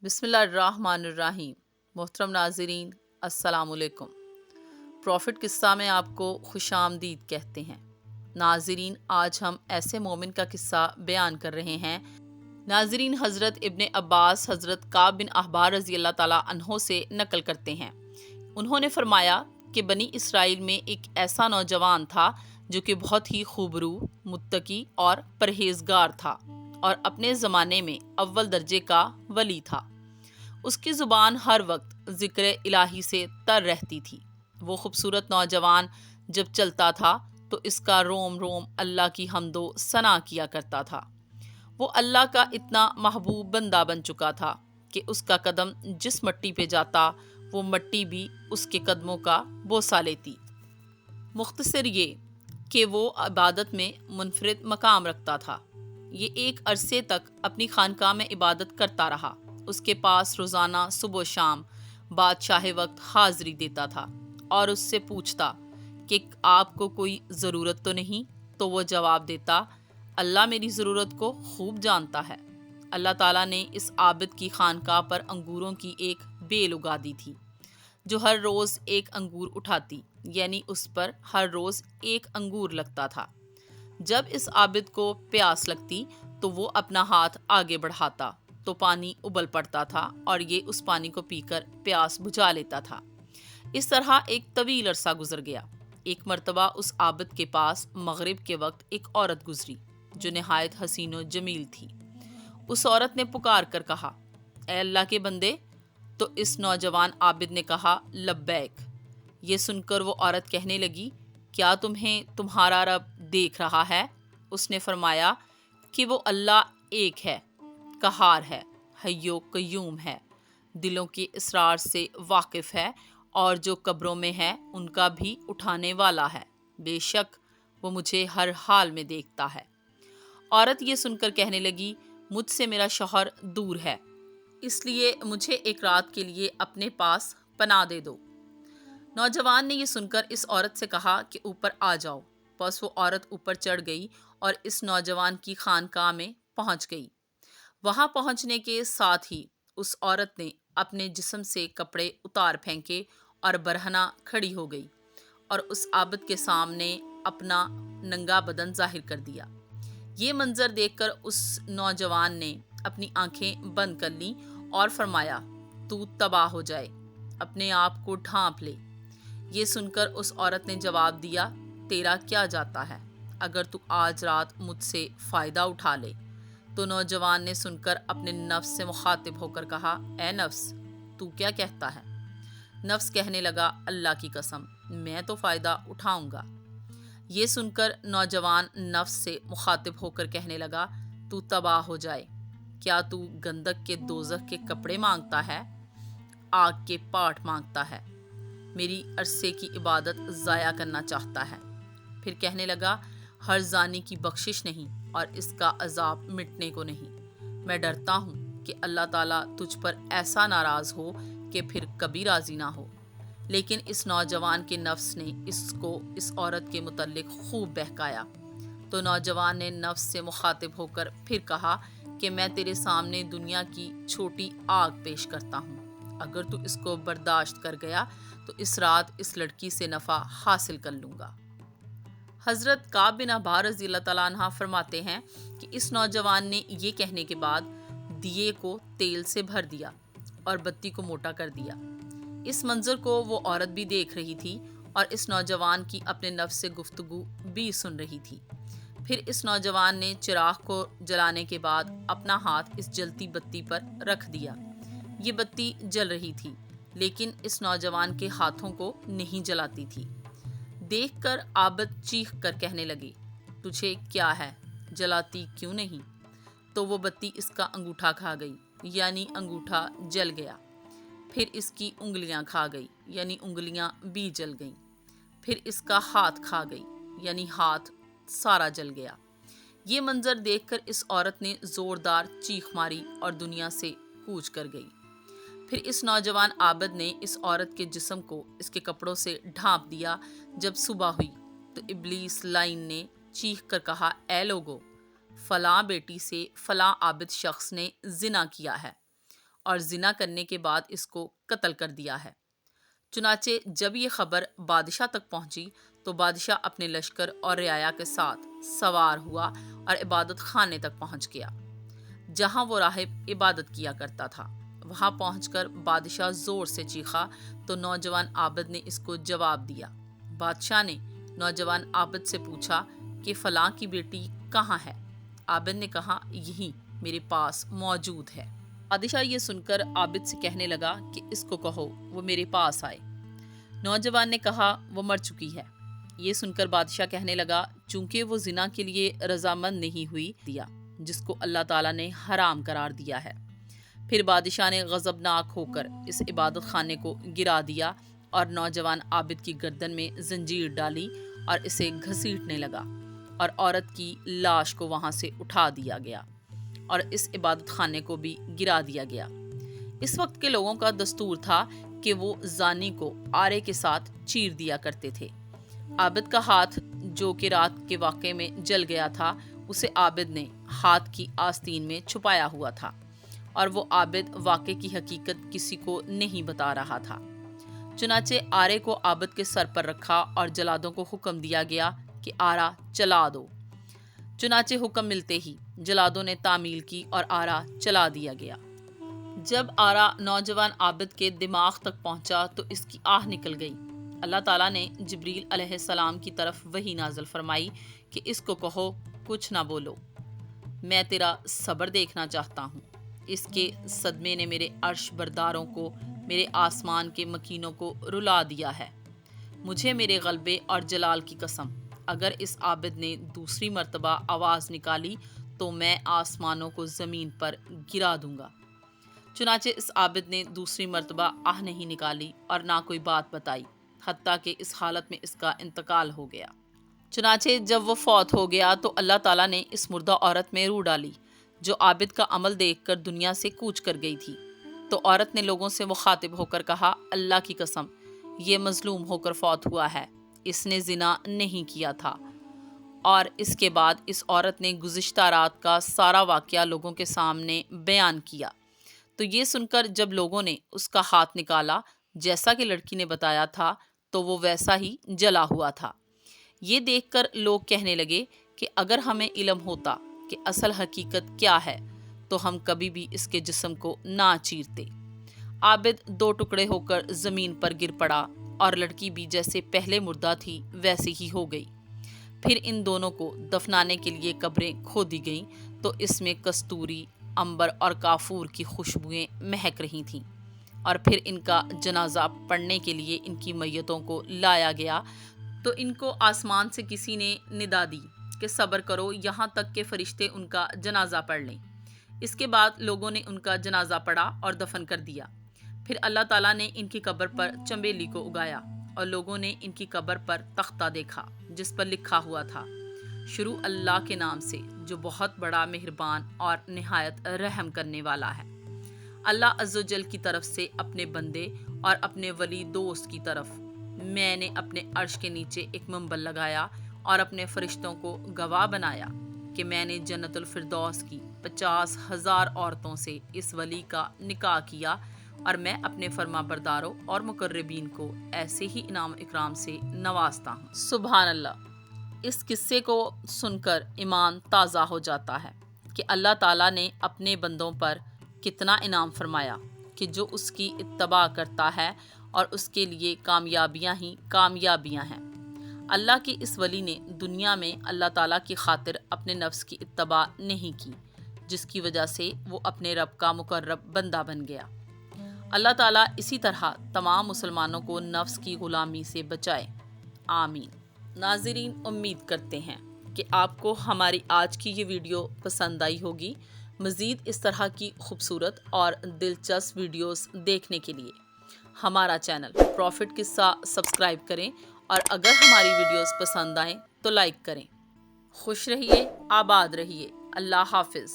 بسم اللہ الرحمن الرحیم۔ محترم ناظرین، السلام علیکم۔ پروفٹ قصہ میں آپ کو خوش آمدید کہتے ہیں۔ ناظرین، آج ہم ایسے مومن کا قصہ بیان کر رہے ہیں۔ ناظرین، حضرت ابن عباس حضرت کعب بن احبار رضی اللہ تعالیٰ عنہ سے نقل کرتے ہیں۔ انہوں نے فرمایا کہ بنی اسرائیل میں ایک ایسا نوجوان تھا جو کہ بہت ہی خوبرو، متقی اور پرہیزگار تھا اور اپنے زمانے میں اول درجے کا ولی تھا۔ اس کی زبان ہر وقت ذکر الہی سے تر رہتی تھی۔ وہ خوبصورت نوجوان جب چلتا تھا تو اس کا روم روم اللہ کی حمد و ثنا کیا کرتا تھا۔ وہ اللہ کا اتنا محبوب بندہ بن چکا تھا کہ اس کا قدم جس مٹی پہ جاتا وہ مٹی بھی اس کے قدموں کا بوسہ لیتی۔ مختصر یہ کہ وہ عبادت میں منفرد مقام رکھتا تھا۔ یہ ایک عرصے تک اپنی خانقاہ میں عبادت کرتا رہا۔ اس کے پاس روزانہ صبح و شام بادشاہ وقت حاضری دیتا تھا اور اس سے پوچھتا کہ آپ کو کوئی ضرورت تو نہیں؟ تو وہ جواب دیتا، اللہ میری ضرورت کو خوب جانتا ہے۔ اللہ تعالیٰ نے اس عابد کی خانقاہ پر انگوروں کی ایک بیل اگا دی تھی جو ہر روز ایک انگور اٹھاتی، یعنی اس پر ہر روز ایک انگور لگتا تھا۔ جب اس عابد کو پیاس لگتی تو وہ اپنا ہاتھ آگے بڑھاتا تو پانی ابل پڑتا تھا اور یہ اس پانی کو پی کر پیاس بجھا لیتا تھا۔ اس طرح ایک طویل عرصہ گزر گیا۔ ایک مرتبہ اس عابد کے پاس مغرب کے وقت ایک عورت گزری جو نہایت حسین و جمیل تھی۔ اس عورت نے پکار کر کہا، اے اللہ کے بندے! تو اس نوجوان عابد نے کہا، لبیک۔ یہ سن کر وہ عورت کہنے لگی، کیا تمہیں تمہارا رب دیکھ رہا ہے؟ اس نے فرمایا کہ وہ اللہ ایک ہے، قہار ہے، حی و قیوم ہے، دلوں کے اسرار سے واقف ہے اور جو قبروں میں ہے ان کا بھی اٹھانے والا ہے، بے شک وہ مجھے ہر حال میں دیکھتا ہے۔ عورت یہ سن کر کہنے لگی، مجھ سے میرا شوہر دور ہے، اس لیے مجھے ایک رات کے لیے اپنے پاس پناہ دے دو۔ نوجوان نے یہ سن کر اس عورت سے کہا کہ اوپر آ جاؤ۔ بس وہ عورت اوپر چڑھ گئی اور اس نوجوان کی خانقاہ میں پہنچ گئی۔ وہاں پہنچنے کے ساتھ ہی اس عورت نے اپنے جسم سے کپڑے اتار پھینکے اور برہنہ کھڑی ہو گئی اور اس عابد کے سامنے اپنا ننگا بدن ظاہر کر دیا۔ یہ منظر دیکھ کر اس نوجوان نے اپنی آنکھیں بند کر لیں اور فرمایا، تو تباہ ہو جائے، اپنے آپ کو ڈھانپ لے۔ یہ سن کر اس عورت نے جواب دیا، تیرا کیا جاتا ہے اگر تو آج رات مجھ سے فائدہ اٹھا لے۔ تو نوجوان نے سن کر اپنے نفس سے مخاطب ہو کر کہا، اے نفس، تو کیا کہتا ہے؟ نفس کہنے لگا، اللہ کی قسم، میں تو فائدہ اٹھاؤں گا۔ یہ سن کر نوجوان نفس سے مخاطب ہو کر کہنے لگا، تو تباہ ہو جائے، کیا تو گندک کے دوزخ کے کپڑے مانگتا ہے؟ آگ کے پاٹ مانگتا ہے، میری عرصے کی عبادت ضائع کرنا چاہتا ہے۔ پھر کہنے لگا، ہر زانی کی بخشش نہیں اور اس کا عذاب مٹنے کو نہیں۔ میں ڈرتا ہوں کہ اللہ تعالیٰ تجھ پر ایسا ناراض ہو کہ پھر کبھی راضی نہ ہو۔ لیکن اس نوجوان کے نفس نے اس کو اس عورت کے متعلق خوب بہکایا۔ تو نوجوان نے نفس سے مخاطب ہو کر پھر کہا کہ میں تیرے سامنے دنیا کی چھوٹی آگ پیش کرتا ہوں، اگر تو اس کو برداشت کر گیا تو اس رات اس لڑکی سے نفع حاصل کر لوں گا۔ حضرت کعب بن احبار رضی اللہ تعالیٰ عنہ فرماتے ہیں کہ اس نوجوان نے یہ کہنے کے بعد دیے کو تیل سے بھر دیا اور بتی کو موٹا کر دیا۔ اس منظر کو وہ عورت بھی دیکھ رہی تھی اور اس نوجوان کی اپنے نفس سے گفتگو بھی سن رہی تھی۔ پھر اس نوجوان نے چراغ کو جلانے کے بعد اپنا ہاتھ اس جلتی بتی پر رکھ دیا۔ یہ بتی جل رہی تھی لیکن اس نوجوان کے ہاتھوں کو نہیں جلاتی تھی۔ دیکھ کر عابد چیخ کر کہنے لگے، تجھے کیا ہے، جلاتی کیوں نہیں؟ تو وہ بتی اس کا انگوٹھا کھا گئی، یعنی انگوٹھا جل گیا۔ پھر اس کی انگلیاں کھا گئی، یعنی انگلیاں بھی جل گئیں۔ پھر اس کا ہاتھ کھا گئی، یعنی ہاتھ سارا جل گیا۔ یہ منظر دیکھ کر اس عورت نے زوردار چیخ ماری اور دنیا سے کوچ کر گئی۔ پھر اس نوجوان عابد نے اس عورت کے جسم کو اس کے کپڑوں سے ڈھانپ دیا۔ جب صبح ہوئی تو ابلیس لائن نے چیخ کر کہا، اے لوگو، فلاں بیٹی سے فلاں عابد شخص نے زنا کیا ہے اور زنا کرنے کے بعد اس کو قتل کر دیا ہے۔ چنانچہ جب یہ خبر بادشاہ تک پہنچی تو بادشاہ اپنے لشکر اور رعایا کے ساتھ سوار ہوا اور عبادت خانے تک پہنچ گیا جہاں وہ راہب عبادت کیا کرتا تھا۔ وہاں پہنچ کر بادشاہ زور سے چیخا تو نوجوان عابد نے اس کو جواب دیا۔ بادشاہ نے نوجوان عابد سے پوچھا کہ فلاں کی بیٹی کہاں ہے؟ عابد نے کہا یہی میرے پاس موجود ہے۔ بادشاہ یہ سن کر عابد سے کہنے لگا کہ اس کو کہو وہ میرے پاس آئے۔ نوجوان نے کہا وہ مر چکی ہے۔ یہ سن کر بادشاہ کہنے لگا چونکہ وہ زنا کے لیے رضامند نہیں ہوئی دیا جس کو اللہ تعالیٰ نے حرام قرار دیا ہے۔ پھر بادشاہ نے غضبناک ہو کر اس عبادت خانے کو گرا دیا اور نوجوان عابد کی گردن میں زنجیر ڈالی اور اسے گھسیٹنے لگا اور عورت کی لاش کو وہاں سے اٹھا دیا گیا اور اس عبادت خانے کو بھی گرا دیا گیا۔ اس وقت کے لوگوں کا دستور تھا کہ وہ زانی کو آرے کے ساتھ چیر دیا کرتے تھے۔ عابد کا ہاتھ جو کہ رات کے واقعے میں جل گیا تھا اسے عابد نے ہاتھ کی آستین میں چھپایا ہوا تھا اور وہ عابد واقعے کی حقیقت کسی کو نہیں بتا رہا تھا۔ چنانچہ آرے کو عابد کے سر پر رکھا اور جلادوں کو حکم دیا گیا کہ آرا چلا دو۔ چنانچہ حکم ملتے ہی جلادوں نے تعمیل کی اور آرا چلا دیا گیا۔ جب آرا نوجوان عابد کے دماغ تک پہنچا تو اس کی آہ نکل گئی۔ اللہ تعالیٰ نے جبریل علیہ السلام کی طرف وحی نازل فرمائی کہ اس کو کہو کچھ نہ بولو، میں تیرا صبر دیکھنا چاہتا ہوں۔ اس کے صدمے نے میرے عرش برداروں کو، میرے آسمان کے مکینوں کو رلا دیا ہے۔ مجھے میرے غلبے اور جلال کی قسم، اگر اس عابد نے دوسری مرتبہ آواز نکالی تو میں آسمانوں کو زمین پر گرا دوں گا۔ چنانچہ اس عابد نے دوسری مرتبہ آہ نہیں نکالی اور نہ کوئی بات بتائی، حتیٰ کہ اس حالت میں اس کا انتقال ہو گیا۔ چنانچہ جب وہ فوت ہو گیا تو اللہ تعالیٰ نے اس مردہ عورت میں روح ڈالی جو عابد کا عمل دیکھ کر دنیا سے کوچ کر گئی تھی۔ تو عورت نے لوگوں سے مخاطب ہو کر کہا اللہ کی قسم یہ مظلوم ہو کر فوت ہوا ہے، اس نے زنا نہیں کیا تھا۔ اور اس کے بعد اس عورت نے گزشتہ رات کا سارا واقعہ لوگوں کے سامنے بیان کیا۔ تو یہ سن کر جب لوگوں نے اس کا ہاتھ نکالا جیسا کہ لڑکی نے بتایا تھا تو وہ ویسا ہی جلا ہوا تھا۔ یہ دیکھ کر لوگ کہنے لگے کہ اگر ہمیں علم ہوتا کہ اصل حقیقت کیا ہے تو ہم کبھی بھی اس کے جسم کو نہ چیرتے۔ عابد دو ٹکڑے ہو کر زمین پر گر پڑا اور لڑکی بھی جیسے پہلے مردہ تھی ویسی ہی ہو گئی۔ پھر ان دونوں کو دفنانے کے لیے قبریں کھودی گئیں تو اس میں کستوری، عنبر اور کافور کی خوشبوئیں مہک رہی تھیں۔ اور پھر ان کا جنازہ پڑھنے کے لیے ان کی میتوں کو لایا گیا تو ان کو آسمان سے کسی نے ندا دی کہ صبر کرو یہاں تک کہ فرشتے ان کا جنازہ پڑھ لیں۔ اس کے بعد لوگوں نے ان کا جنازہ پڑھا اور دفن کر دیا۔ پھر اللہ تعالیٰ نے ان کی قبر پر چنبیلی کو اگایا اور لوگوں نے ان کی قبر پر تختہ دیکھا جس پر لکھا ہوا تھا شروع اللہ کے نام سے جو بہت بڑا مہربان اور نہایت رحم کرنے والا ہے۔ اللہ عز و جل کی طرف سے اپنے بندے اور اپنے ولی دوست کی طرف میں نے اپنے عرش کے نیچے ایک منبر لگایا اور اپنے فرشتوں کو گواہ بنایا کہ میں نے جنت الفردوس کی 50,000 عورتوں سے اس ولی کا نکاح کیا اور میں اپنے فرما برداروں اور مقربین کو ایسے ہی انعام اکرام سے نوازتا ہوں۔ سبحان اللہ۔ اس قصے کو سن کر ایمان تازہ ہو جاتا ہے کہ اللہ تعالیٰ نے اپنے بندوں پر کتنا انعام فرمایا کہ جو اس کی اتباع کرتا ہے اور اس کے لیے کامیابیاں ہی کامیابیاں ہیں۔ اللہ کی اس ولی نے دنیا میں اللہ تعالیٰ کی خاطر اپنے نفس کی اتباع نہیں کی جس کی وجہ سے وہ اپنے رب کا مقرب بندہ بن گیا۔ اللہ تعالیٰ اسی طرح تمام مسلمانوں کو نفس کی غلامی سے بچائے، آمین۔ ناظرین، امید کرتے ہیں کہ آپ کو ہماری آج کی یہ ویڈیو پسند آئی ہوگی۔ مزید اس طرح کی خوبصورت اور دلچسپ ویڈیوز دیکھنے کے لیے ہمارا چینل پروفٹ قصہ سبسکرائب کریں اور اگر ہماری ویڈیوز پسند آئیں تو لائک کریں۔ خوش رہیے، آباد رہیے، اللہ حافظ۔